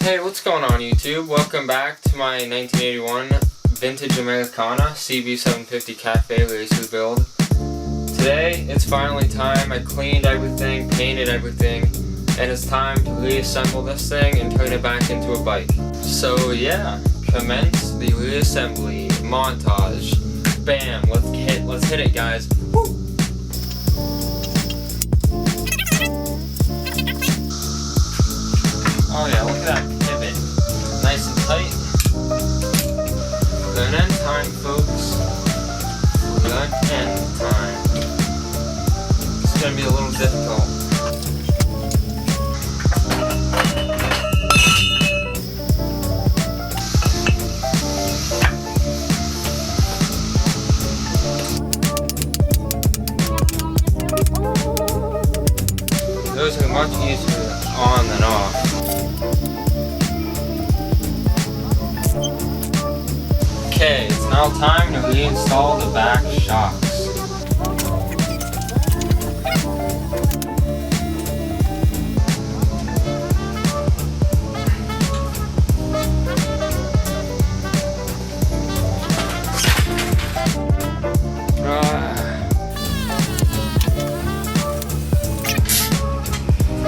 Hey, what's going on YouTube? Welcome back to my 1981 vintage Americana CB750 Cafe Racer build. Today, it's finally time. I cleaned everything, painted everything, and it's time to reassemble this thing and turn it back into a bike. So yeah, commence the reassembly montage. Bam, let's hit it, guys. Woo! Oh yeah, look at that pivot. Nice and tight. Learn end time, folks. Learn end time. It's gonna be a little difficult. Those are much easier on than off. Okay, it's now time to reinstall the back shocks.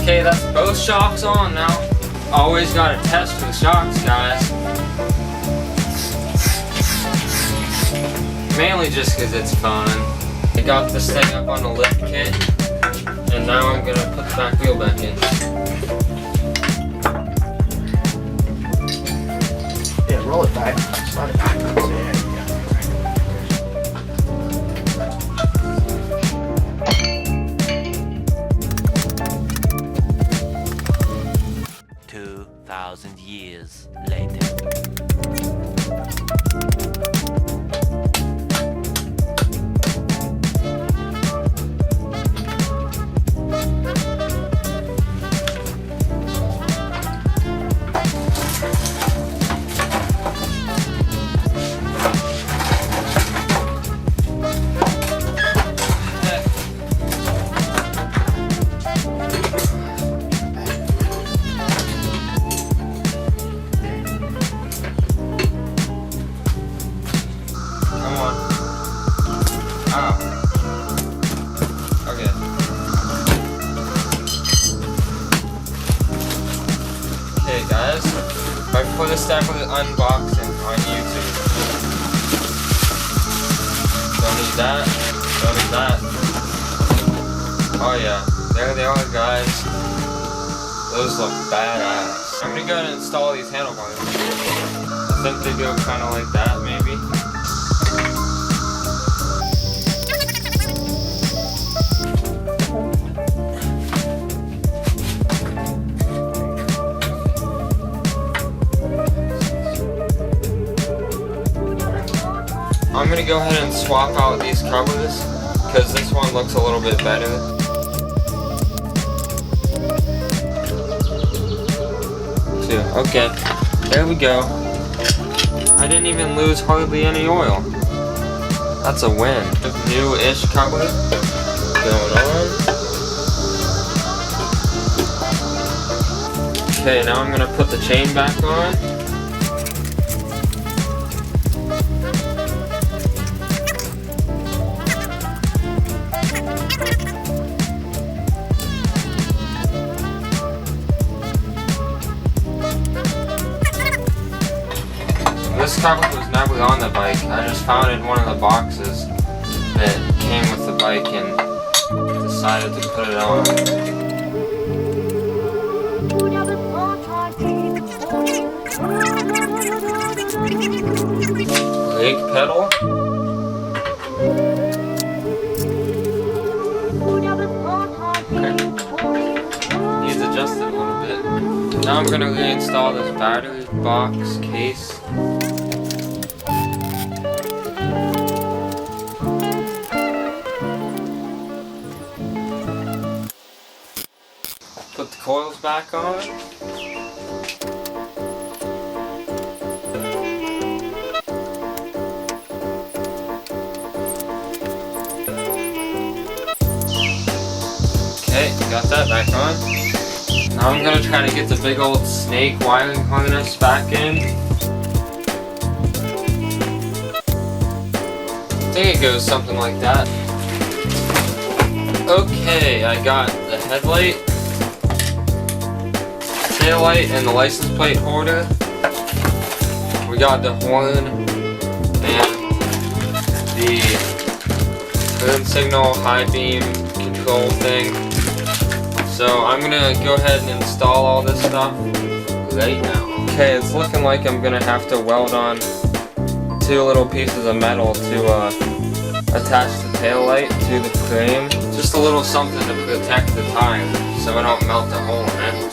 Okay, that's both shocks on now. Always gotta test for the shocks, guys. Mainly just because it's fun. I got this thing up on the lift kit, and now I'm gonna put the back wheel back in. Yeah, roll it back. Slide it back. There you go. 2,000 years later. Okay guys, right before this step with the unboxing on YouTube. Don't need that, don't need that. Oh yeah, there they are guys. Those look badass. I'm gonna go ahead and install these handlebars. I think they go kinda like that maybe. I'm gonna go ahead and swap out these covers because this one looks a little bit better. Okay, there we go. I didn't even lose hardly any oil. That's a win. New-ish cover going on. Okay, now I'm gonna put the chain back on. This cover was never on the bike. I just found it in one of the boxes that came with the bike and decided to put it on. Brake pedal. Okay. Needs adjusted a little bit. Now I'm gonna reinstall this battery box case. Put the coils back on. Okay, got that back on. Now I'm gonna try to get the big old snake wiring harness back in. I think it goes something like that. Okay, I got the headlight, tail light, and the license plate holder. We got the horn and the turn signal high beam control thing. So I'm gonna go ahead and install all this stuff right now. Okay, it's looking like I'm gonna have to weld on 2 little pieces of metal to attach the tail light to the frame. Just a little something to protect the tire so I don't melt a hole in it.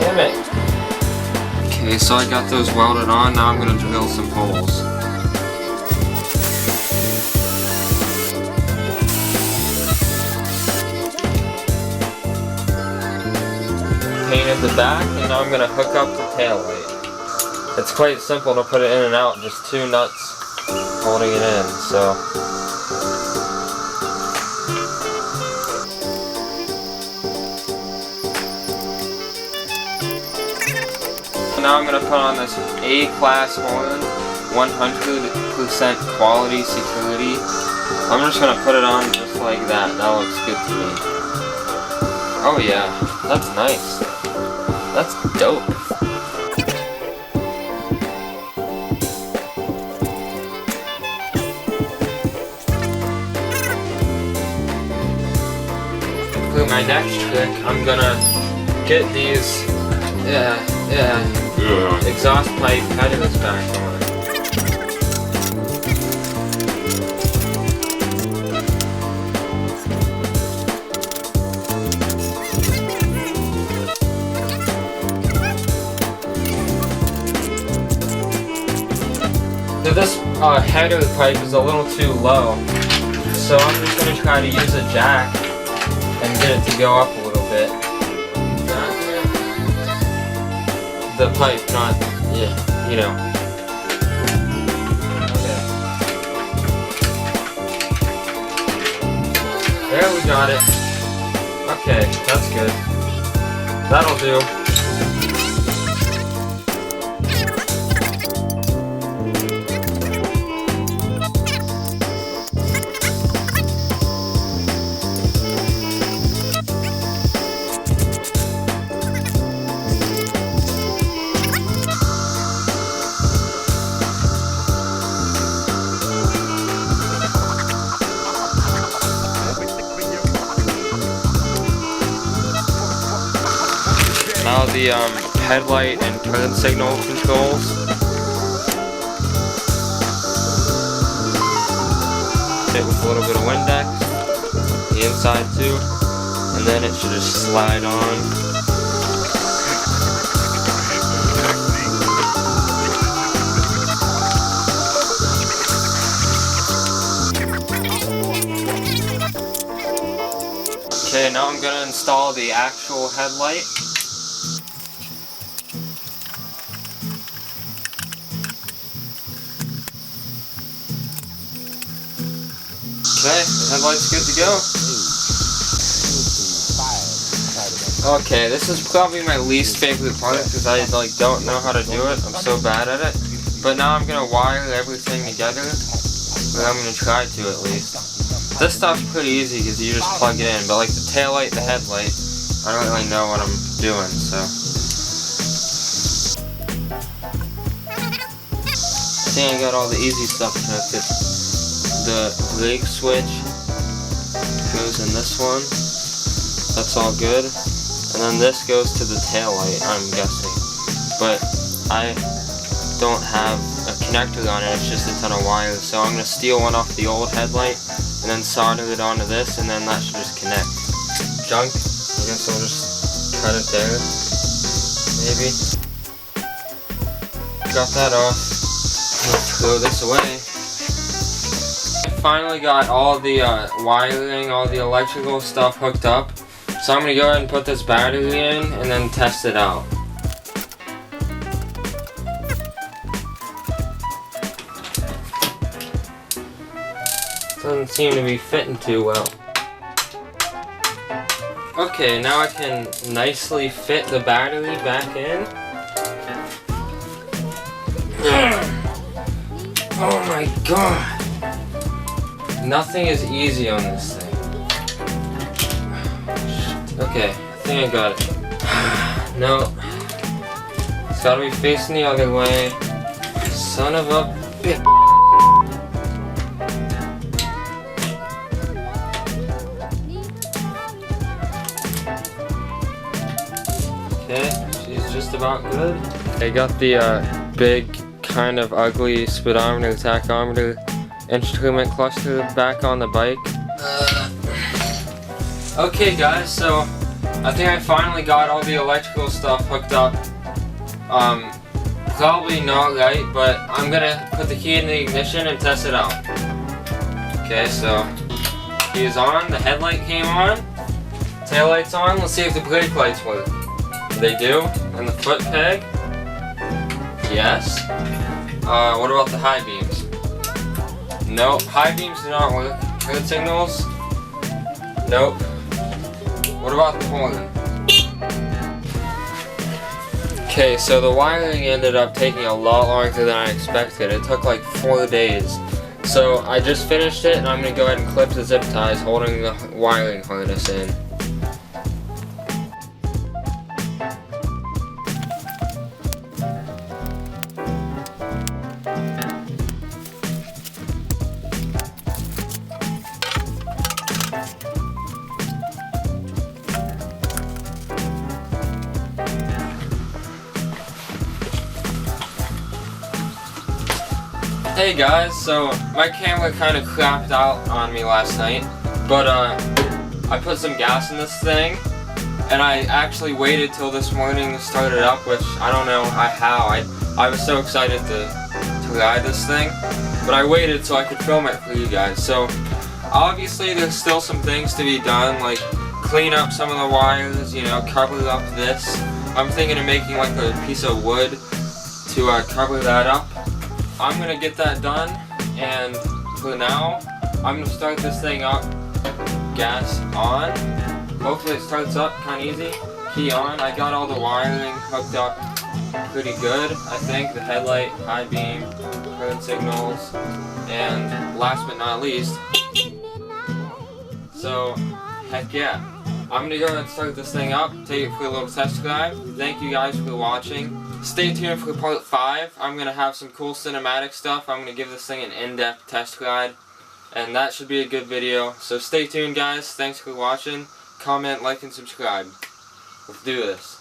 Damn it. Okay, so I got those welded on. Now I'm gonna drill some holes. Painted the back, and now I'm gonna hook up the tail light. It's quite simple to put it in and out, just 2 nuts holding it in, so. Now I'm gonna put on this A-class horn, 100% quality security. I'm just gonna put it on just like that. That looks good to me. Oh yeah, that's nice. That's dope. For my next trick, I'm gonna get these exhaust pipe headers back on. So this header pipe is a little too low, so I'm just going to try to use a jack and get it to go up a little bit. The pipe, not, yeah, you know. Okay. There, we got it. Okay, that's good. That'll do. Now the headlight and turn signal controls. Hit with a little bit of Windex, the inside too, and then it should just slide on. Okay, now I'm going to install the actual headlight. Okay, the headlight's good to go. Okay, this is probably my least favorite part because I don't know how to do it. I'm so bad at it. But now I'm gonna wire everything together. Or I'm gonna try to at least. This stuff's pretty easy because you just plug it in. But like the tail light, the headlight, I don't really know what I'm doing. So I think I got all the easy stuff connected. The brake switch goes in this one. That's all good. And then this goes to the tail light, I'm guessing. But I don't have a connector on it, it's just a ton of wires. So I'm going to steal one off the old headlight and then solder it onto this, and then that should just connect. Junk, I guess I'll just cut it there. Maybe. Got that off. Let's throw this away. Finally got all the wiring, all the electrical stuff hooked up. So I'm going to go ahead and put this battery in and then test it out. Doesn't seem to be fitting too well. Okay, now I can nicely fit the battery back in. Oh my god! Nothing is easy on this thing. Okay, I think I got it. No. It's gotta be facing the other way. Son of a bitch. Okay, she's just about good. I got the big, kind of ugly speedometer, tachometer, instrument cluster back on the bike. Okay guys, so I think I finally got all the electrical stuff hooked up. Probably not right, but I'm gonna put the key in the ignition and test it out. Okay, so key is on, the headlight came on, taillight's on. Let's see if the brake lights work. They do, and the foot peg. Yes. What about the high beams? Nope, high beams do not work. Turn signals? Nope. What about the horn? Okay, so the wiring ended up taking a lot longer than I expected. It took like 4 days. So I just finished it and I'm gonna go ahead and clip the zip ties holding the wiring harness in. Hey guys, so my camera kind of crapped out on me last night, but I put some gas in this thing, and I actually waited till this morning to start it up, which I don't know how. I was so excited to ride this thing, but I waited so I could film it for you guys. So obviously there's still some things to be done, like clean up some of the wires, you know, cover up this. I'm thinking of making like a piece of wood to cover that up. I'm gonna get that done, and for now, I'm gonna start this thing up. Gas on. Hopefully it starts up kind of easy. Key on. I got all the wiring hooked up pretty good, I think. The headlight, high beam, turn signals, and last but not least. So, heck yeah. I'm gonna go ahead and start this thing up, take it for a little test drive. Thank you guys for watching. Stay tuned for part 5. I'm gonna have some cool cinematic stuff. I'm gonna give this thing an in-depth test ride, and that should be a good video. So stay tuned guys, thanks for watching. Comment, like, and subscribe. Let's do this.